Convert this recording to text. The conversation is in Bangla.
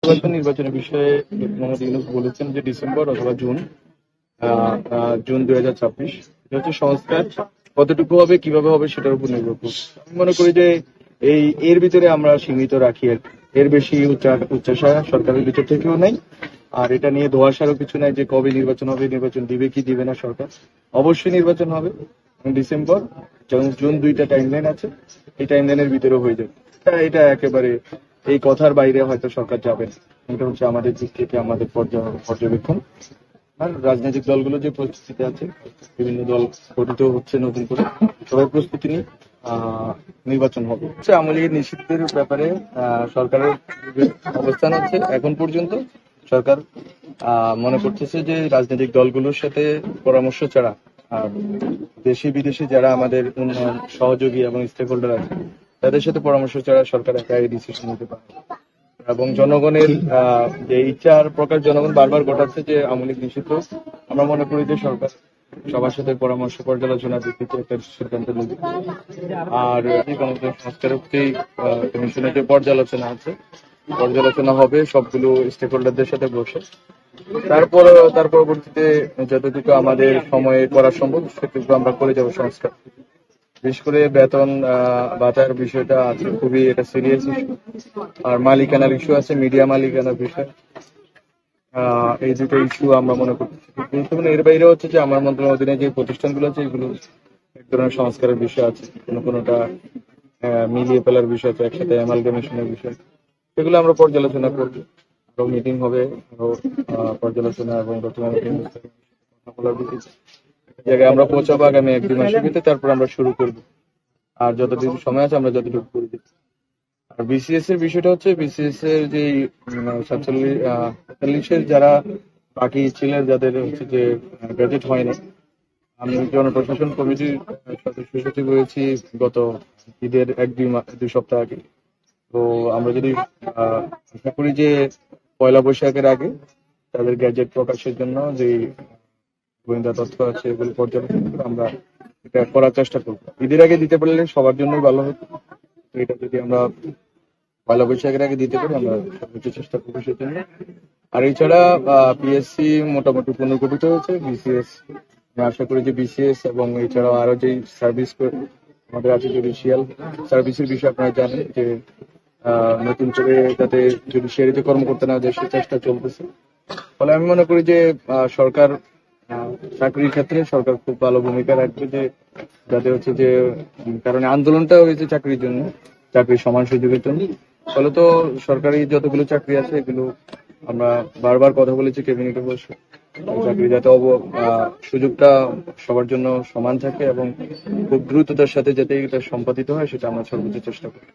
নির্বাচনের বিষয়ে মোহাম্মদ ইউনূস বলেছেন যে ডিসেম্বর অথবা জুন 2026 এটা হচ্ছে সংস্কার কতটুকু হবে কিভাবে হবে সেটার উপর নির্ভর করবে। আমি মনে করি যে এর ভিতরে আমরা সীমিত রাখি আর কি। এর বেশি উচ্চাশা সরকারের ভিতর থেকেও নাই। আর এটা নিয়ে ধোঁয়াশারও কিছু নাই যে কবে নির্বাচন হবে, নির্বাচন দিবে কি দিবে না সরকার। অবশ্যই নির্বাচন হবে ডিসেম্বর জুন, দুইটা টাইমলাইন আছে, এই টাইমলাইনের ভিতরে হয়ে যাবে। এটা একেবারে এই কথার বাইরে হয়তো সরকার যাবে না। এটা হচ্ছে আমাদের দিক থেকে আমাদের পর্যবেক্ষণ। আর রাজনৈতিক দলগুলো যে প্রস্তুতিতে আছে, বিভিন্ন দল গঠিত হচ্ছে নতুন করে, সবাই প্রস্তুতি নিয়ে নির্বাচন হবে। আওয়ামী লীগের নিষিদ্ধের ব্যাপারে সরকারের অবস্থান হচ্ছে এখন পর্যন্ত সরকার মনে করতেছে যে রাজনৈতিক দলগুলোর সাথে পরামর্শ ছাড়া দেশি বিদেশি যারা আমাদের উন্নয়ন সহযোগী এবং স্টেক হোল্ডার আছে তাদের সাথে পরামর্শ ছাড়া সরকার একাই ডিসিশন নিতে পারে এবং জনগণের যে ইচ্ছার প্রকাশ জনগণ বারবার ঘটাচ্ছে যে আওয়ামী লীগ নিষিদ্ধ। আমরা মনে করি যে সরকার সবার সাথে পরামর্শ পর্যালোচনার ভিত্তিতে একটা সিদ্ধান্ত নেবে। আর গণতন্ত্র সংস্কারের প্রতি কমিশনের যে পর্যালোচনা হবে সবগুলো স্টেক হোল্ডারদের সাথে বসে। তার পরবর্তীতে যতটুকু আমাদের সময়ে করা সম্ভব সেটুকু আমরা করে যাবো সংস্কার। বিশেষ করে বেতন ভাতার বিষয়টা আছে, খুবই এটা সিরিয়াস ইস্যু। আর মালিকানার ইস্যু আছে, মিডিয়া মালিকানার বিষয়। এই দুটো ইস্যু আমরা মনে করতেছি গুরুত্বপূর্ণ। এর বাইরে হচ্ছে যে আমার মন্ত্রণালয়ের অধীনে যে প্রতিষ্ঠানগুলো আছে এগুলো এক ধরনের সংস্কারের বিষয় আছে, কোনোটা মিলিয়ে ফেলার বিষয় আছে, একসাথে অ্যামালগামেশনের বিষয়, সেগুলো আমরা পর্যালোচনা করবো। আরো মিটিং হবে, আরো পর্যালোচনা এবং জায়গায় আমরা পৌঁছাবো আগামী 1-2 মাসের ভিতরে। তারপর আমরা শুরু করব। আর যতটুকু সময় আছে আমরা যতটুকু করে দিই। আর বিসিএস এর বিষয়টা হচ্ছে বিসিএস এর যে 47 যারা বাকি ছিলেন যাদের হচ্ছে যে গ্রাজুয়েট হয়নি, আমি জনপ্রশাসন কমিটির সদস্য সচিব হয়েছি গত ঈদের 1-2 সপ্তাহ আগে। তো আমরা যদি আশা করি যে পয়লা বৈশাখের আগে তাদের গ্যাজেট প্রকাশের জন্য যে গোয়েন্দা তথ্য আছে এগুলো পর্যালোচনা করে আমরা এটা করার চেষ্টা করবো। ঈদের আগে দিতে পারলে সবার জন্যই ভালো হতো। এটা যদি আমরা পয়লা বৈশাখের আগে দিতে পারি আমরা সর্বোচ্চ চেষ্টা করবো সেজন্য। আর এছাড়া পিএসসি মোটামুটি পুনর্গঠিত হয়েছে। বিসিএস আমি আশা করি যে বিসিএস এবং এছাড়াও আরো যে সার্ভিস আমাদের আছে জুডিশিয়াল সার্ভিসের বিষয়ে আপনারা জানেন যে নতুন করে যাতে জুডিশিয়ারিতে কর্মকর্তা না দেয় সে চেষ্টা চলতেছে। ফলে আমি মনে করি যে সরকার চাকরির ক্ষেত্রে সরকার খুব ভালো ভূমিকা রাখবে, যে যাতে হচ্ছে যে কারণ আন্দোলনটা হয়েছে চাকরির জন্য, চাকরির সমান সুযোগের জন্য। ফলে তো সরকারি যতগুলো চাকরি আছে এগুলো আমরা বারবার কথা বলেছি ক্যাবিনেটে বসে, চাকরি যাতে সুযোগটা সবার জন্য সমান থাকে এবং খুব দ্রুততার সাথে যাতে এটা সম্পাদিত হয় সেটা আমরা সর্বোচ্চ চেষ্টা করি।